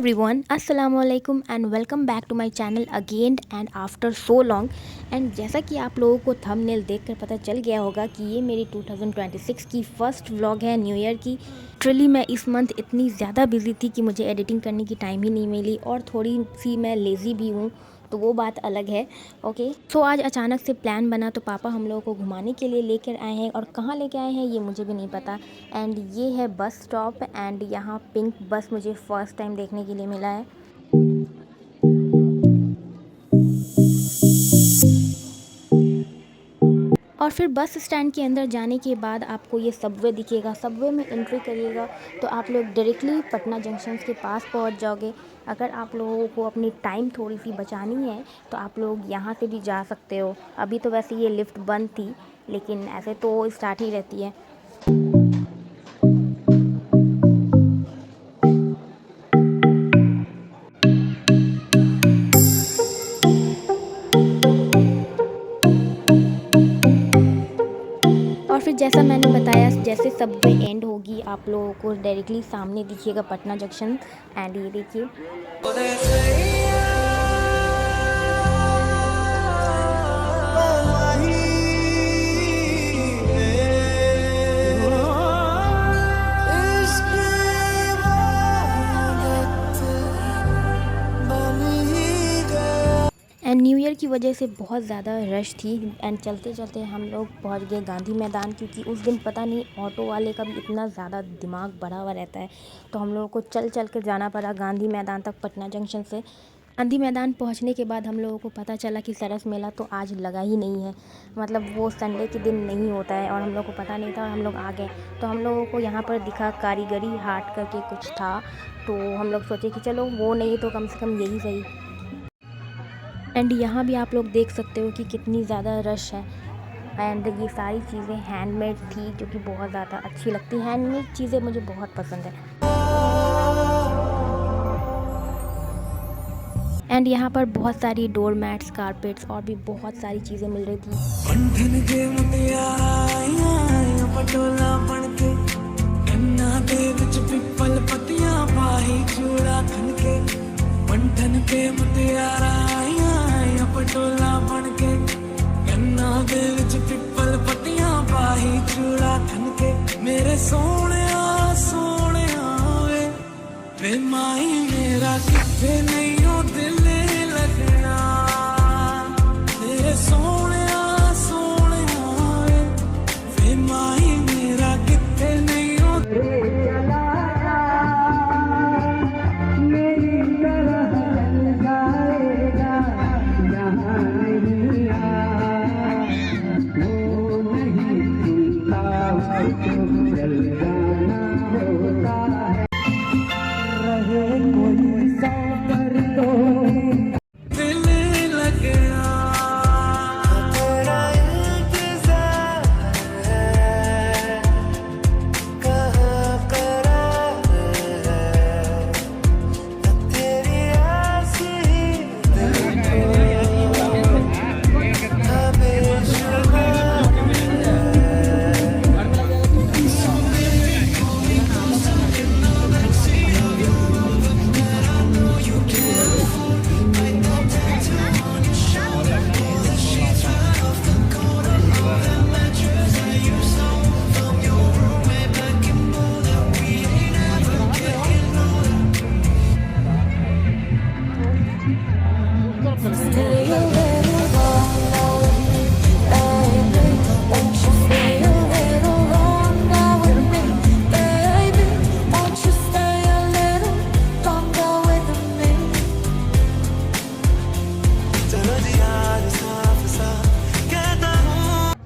Everyone, अस्सलाम वालेकुम and welcome back to my channel again and after so long. And जैसा कि आप लोगों को थंबनेल देखकर पता चल गया होगा कि ये मेरी 2026 की फ़र्स्ट व्लॉग है न्यू ईयर की। लिटरली मैं इस मंथ इतनी ज़्यादा बिजी थी कि मुझे एडिटिंग करने की टाइम ही नहीं मिली और थोड़ी सी मैं लेज़ी भी हूँ, तो वो बात अलग है। ओके, सो आज अचानक से प्लान बना तो पापा हम लोगों को घुमाने के लिए लेकर आए हैं, और कहाँ लेके आए हैं ये मुझे भी नहीं पता। एंड ये है बस स्टॉप एंड यहाँ पिंक बस मुझे फ़र्स्ट टाइम देखने के लिए मिला है। और फिर बस स्टैंड के अंदर जाने के बाद आपको ये सबवे दिखेगा। सबवे में एंट्री करिएगा तो आप लोग डायरेक्टली पटना जंक्शन के पास पहुंच जाओगे। अगर आप लोगों को अपनी टाइम थोड़ी सी बचानी है तो आप लोग यहाँ से भी जा सकते हो। अभी तो वैसे ये लिफ्ट बंद थी, लेकिन ऐसे तो स्टार्ट ही रहती है। और फिर जैसा मैंने बताया, जैसे सबवे एंड होगी आप लोगों को डायरेक्टली सामने दिखिएगा पटना जंक्शन। एंड ये देखिए, एंड न्यू ईयर की वजह से बहुत ज़्यादा रश थी। एंड चलते चलते हम लोग पहुंच गए गांधी मैदान, क्योंकि उस दिन पता नहीं ऑटो वाले का भी इतना ज़्यादा दिमाग बढ़ा हुआ रहता है, तो हम लोगों को चल चल के जाना पड़ा गांधी मैदान तक पटना जंक्शन से। गांधी मैदान पहुंचने के बाद हम लोगों को पता चला कि सरस मेला तो आज लगा ही नहीं है, मतलब वो संडे के दिन नहीं होता है, और हम लोग को पता नहीं था और हम लोग आ गए। तो हम लोगों को यहाँ पर दिखा कारीगरी हाट करके कुछ था, तो हम लोग सोचे कि चलो वो नहीं तो कम से कम यही सही। एंड यहाँ भी आप लोग देख सकते हो कि कितनी ज़्यादा रश है। एंड ये सारी चीज़ें हैंडमेड थी, जो कि बहुत ज़्यादा अच्छी लगती हैं। हैंडमेड चीज़ें मुझे बहुत पसंद है। एंड यहाँ पर बहुत सारी डोर मैट्स, कारपेट्स और भी बहुत सारी चीज़ें मिल रही थी। मेरे सोनिया सोनिया वे माही मेरा किथे नहीं हो दिल लगना, तेरे सोनिया सोनिया वे माही मेरा किथे नहीं हो चला मेरी तरह जाएगा यहाँ नहीं आ वो नहीं सुनता तो चल जाना होता है।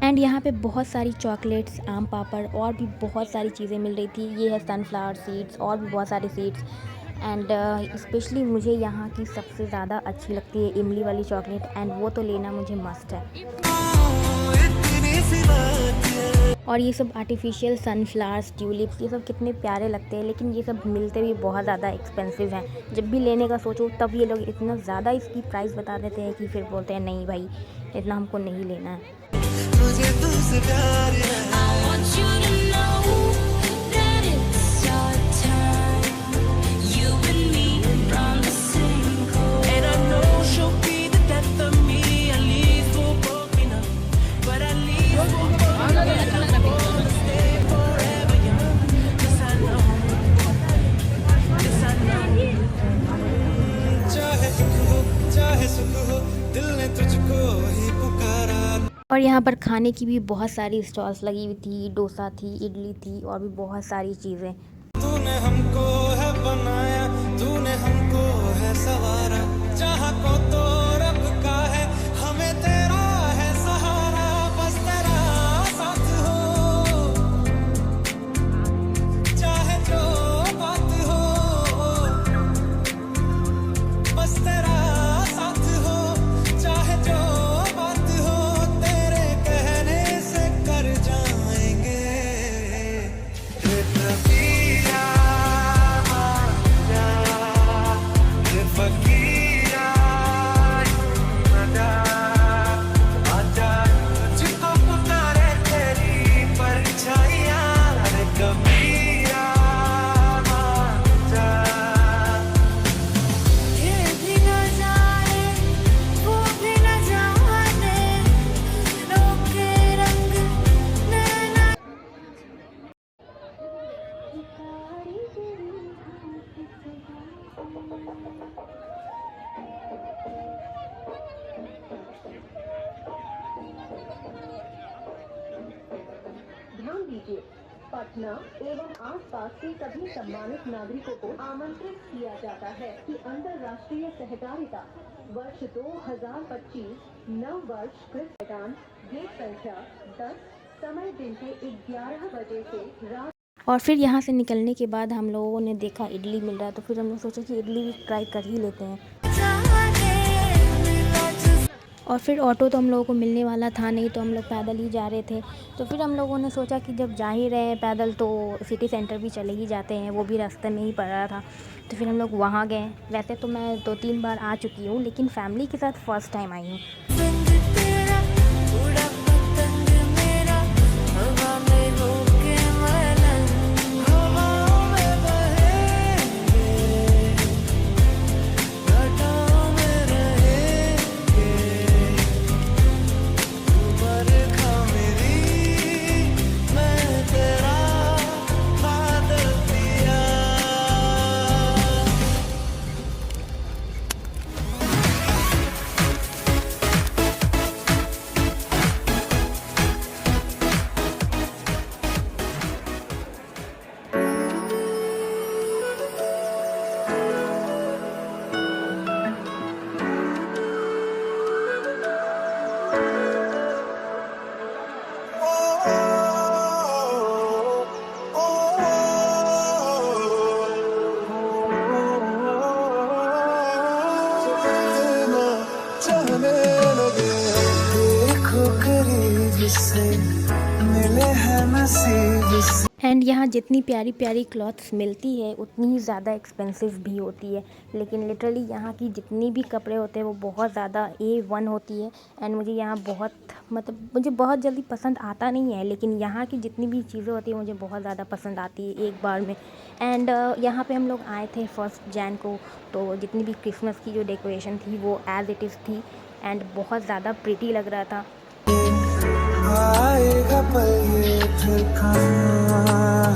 एंड यहाँ पे बहुत सारी चॉकलेट्स, आम पापड़ और भी बहुत सारी चीज़ें मिल रही थी। ये है सनफ्लावर सीड्स और भी बहुत सारे सीड्स। एंड स्पेशली मुझे यहाँ की सबसे ज़्यादा अच्छी लगती है इमली वाली चॉकलेट, एंड वो तो लेना मुझे मस्ट है। और ये सब आर्टिफिशियल सनफ्लावर्स, ट्यूलिप्स, ये सब कितने प्यारे लगते हैं, लेकिन ये सब मिलते भी बहुत ज़्यादा एक्सपेंसिव हैं। जब भी लेने का सोचो तब ये लोग इतना ज़्यादा इसकी प्राइस बता देते हैं कि फिर बोलते हैं नहीं भाई, इतना हमको नहीं लेना है। मुझे तुझसे प्यार है। यहाँ पर खाने की भी बहुत सारी स्टॉल्स लगी हुई थी, डोसा थी, इडली थी और भी बहुत सारी चीज़ें। तूने हमको है बनाया, तूने हमको है सवारा, जहाँ को तो रब का है, हमें तेरा है सहारा, बस तेरा साथ हो, चाहे जो बात हो, बस तेरा साथ हो, चाहे जो बात हो, तेरे कहने से कर जाएंगे। हे फकीरा हे फकीरा आजा तुझको पुकारे तेरी परछाइयाँ, रे कबीरा आजा। ये भी न जाने वो भी न जाने दिलों के रंग नैना ध्यान दीजिए, पटना एवं आसपास के सभी सम्मानित नागरिकों को आमंत्रित किया जाता है कि अंतर्राष्ट्रीय सहकारिता वर्ष 2025 नव वर्ष कृत मैदान गेट संख्या 10 समय दिन के 11 बजे से रात। और फिर यहाँ से निकलने के बाद हम लोगों ने देखा इडली मिल रहा है, तो फिर हमने सोचा कि इडली भी ट्राई कर ही लेते हैं। जाने मिला जो और फिर ऑटो तो हम लोगों को मिलने वाला था नहीं, तो हम लोग पैदल ही जा रहे थे। तो फिर हम लोगों ने सोचा कि जब जा ही रहे हैं पैदल तो सिटी सेंटर भी चले ही जाते हैं, वो भी रास्ते में ही पड़ रहा था। तो फिर हम लोग वहाँ गए। वैसे तो मैं 2-3 बार आ चुकी हूँ, लेकिन फैमिली के साथ फ़र्स्ट टाइम आई हूँ। संग तेरा उड़ा पतंग मेरा हवा में होके मलंग हवाओं में बहेंगे, घाटों में रहेंगे, तू बरखा मेरी, मैं तेरा बादल पिया। जाने लगे देखो करीब से, मिले हैं नसीब से। एंड यहाँ जितनी प्यारी प्यारी क्लॉथ्स मिलती है उतनी ही ज़्यादा एक्सपेंसिव भी होती है, लेकिन लिटरली यहाँ की जितनी भी कपड़े होते हैं वो बहुत ज़्यादा A1 होती है। एंड मुझे यहाँ मुझे बहुत जल्दी पसंद आता नहीं है, लेकिन यहाँ की जितनी भी चीज़ें होती हैं मुझे बहुत ज़्यादा पसंद आती है एक बार में। एंड यहाँ पे हम लोग आए थे 1 जैन को, तो जितनी भी क्रिसमस की जो डेकोरेशन थी वो एज़ इट इज़ थी एंड बहुत ज़्यादा प्रिटी लग रहा था। आएगा पल ये फिर कहाँ,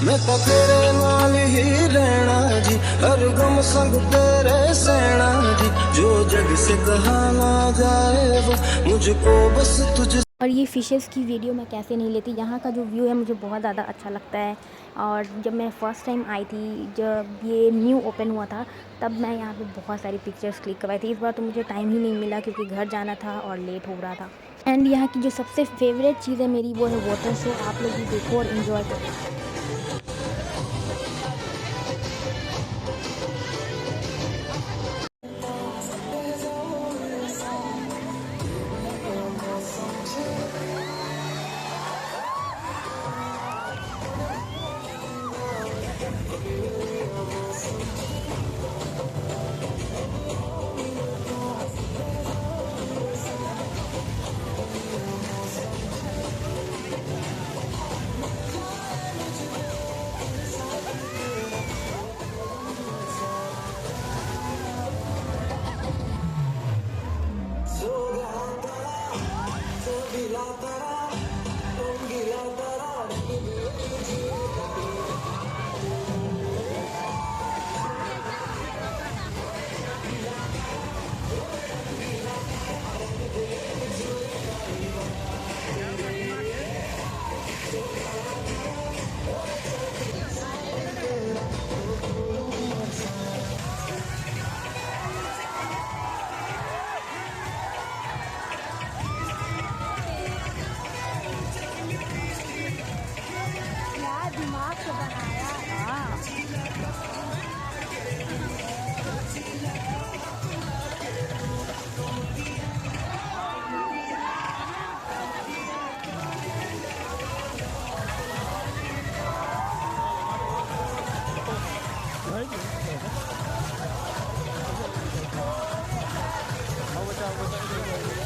मैं तो तेरे नाल ही रहना जी, हर गम संग तेरे सहना जी, जो जग से कहा ना जाए वो मुझको बस तुझ। और ये फ़िशेस की वीडियो मैं कैसे नहीं लेती, यहाँ का जो व्यू है मुझे बहुत ज़्यादा अच्छा लगता है। और जब मैं फ़र्स्ट टाइम आई थी, जब ये न्यू ओपन हुआ था, तब मैं यहाँ पे बहुत सारी पिक्चर्स क्लिक करवाई थी। इस बार तो मुझे टाइम ही नहीं मिला क्योंकि घर जाना था और लेट हो रहा था। एंड यहाँ की जो सबसे फेवरेट चीज़ है मेरी वो है वाटर शो। आप लोग भी देखो और इन्जॉय करो।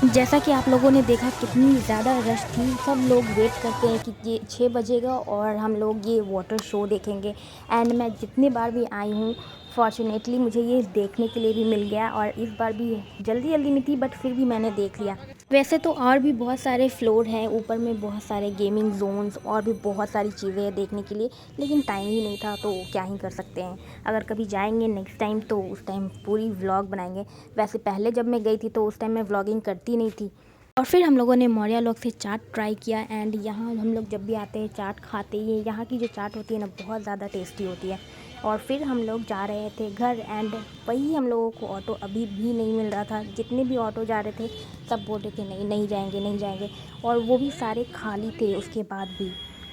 जैसा कि आप लोगों ने देखा कितनी ज़्यादा रश थी। सब लोग वेट करते हैं कि ये 6 बजेगा और हम लोग ये वाटर शो देखेंगे। एंड मैं जितनी बार भी आई हूँ फॉर्चुनेटली मुझे ये देखने के लिए भी मिल गया, और इस बार भी जल्दी जल्दी में थी बट फिर भी मैंने देख लिया। वैसे तो और भी बहुत सारे फ्लोर हैं ऊपर में, बहुत सारे गेमिंग जोन्स और भी बहुत सारी चीज़ें हैं देखने के लिए, लेकिन टाइम ही नहीं था तो क्या ही कर सकते हैं। अगर कभी जाएंगे नेक्स्ट टाइम तो उस टाइम पूरी व्लॉग बनाएंगे। वैसे पहले जब मैं गई थी तो उस टाइम मैं व्लॉगिंग करती नहीं थी। और फिर हम लोगों ने मौर्या लोग से चाट ट्राई किया। एंड यहाँ हम लोग जब भी आते हैं चाट खाते ही हैं। यहाँ की जो चाट होती है ना बहुत ज़्यादा टेस्टी होती है। और फिर हम लोग जा रहे थे घर, एंड वही हम लोगों को ऑटो अभी भी नहीं मिल रहा था। जितने भी ऑटो जा रहे थे सब बोल रहे थे नहीं नहीं जाएंगे नहीं जाएंगे, और वो भी सारे खाली थे उसके बाद भी।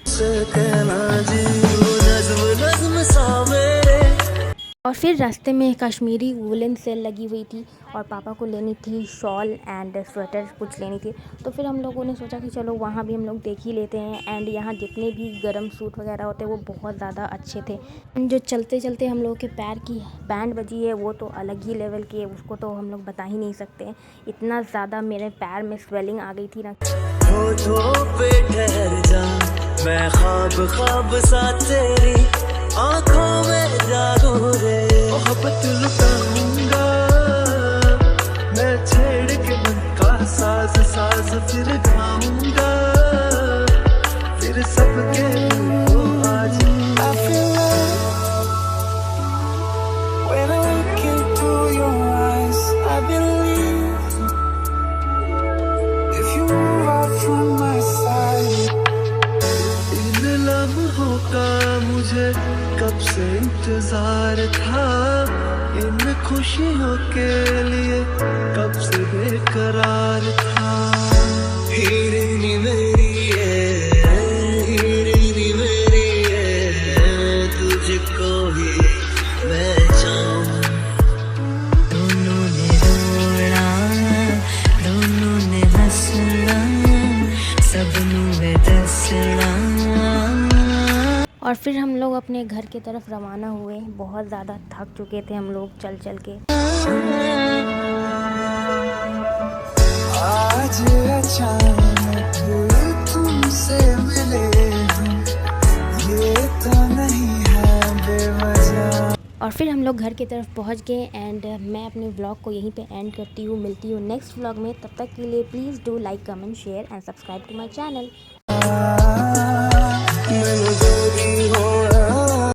से कहना जी वो नज़्म नज़्म सा मेरे। और फिर रास्ते में कश्मीरी वुलन सेल लगी हुई थी और पापा को लेनी थी शॉल एंड स्वेटर कुछ लेनी थी। तो फिर हम लोगों ने सोचा कि चलो वहाँ भी हम लोग देख ही लेते हैं। एंड यहाँ जितने भी गर्म सूट वगैरह होते हैं वो बहुत ज़्यादा अच्छे थे। जो चलते चलते हम लोग के पैर की बैंड बजी है वो तो अलग ही लेवल की है, उसको तो हम लोग बता ही नहीं सकते। इतना ज़्यादा मेरे पैर में स्वेलिंग आ गई थी ना। होठों पे ठहर जा मैं ख्वाब ख्वाब सा तेरी आंखों में जागो रे। मोहब्बत लुटाऊंगा मैं छेड़ के मन का साज साज फिर गाऊंगा फिर सबके दिल को आज। I feel love when I look into your eyes. I believe if you move out from my side. इन लम्हों का मुझे कब से इंतजार था, इन खुशियों के लिए कब से बेकरार था। हीरे नी मेरी हीरे मेरी तुझको ही मैं चाहूं। दोनों ने रोना दोनों ने हंसना सबनों में दसना। और फिर हम लोग अपने घर की तरफ रवाना हुए। बहुत ज़्यादा थक चुके थे हम लोग चल चल के। आज अचानक तुमसे मिले हम, ये तो नहीं है बेवजह। और फिर हम लोग घर की तरफ पहुंच गए। एंड मैं अपने व्लॉग को यहीं पे एंड करती हूँ। मिलती हूँ नेक्स्ट व्लॉग में। तब तक के लिए please do like comment share and subscribe to my channel.